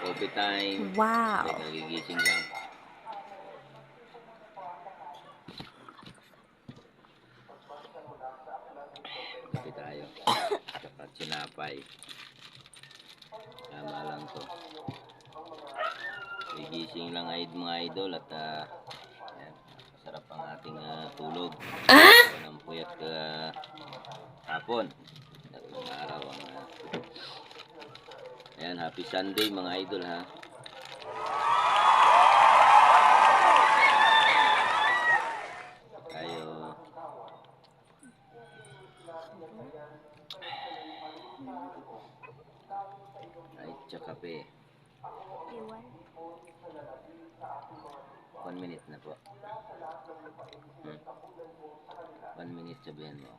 Coffee time. Wow. May nagigising lang. Kape tayo. Tsaka sinapay. Tama lang to. Nagigising lang mga idol at yan, masarap ang ating tulog. Walang puyat hapon. Dalawang araw ang ayan, happy Sunday mga idol ha. Tayo. Ay, tsaka kape. 1 minute na po. 1 minute sabihin mo.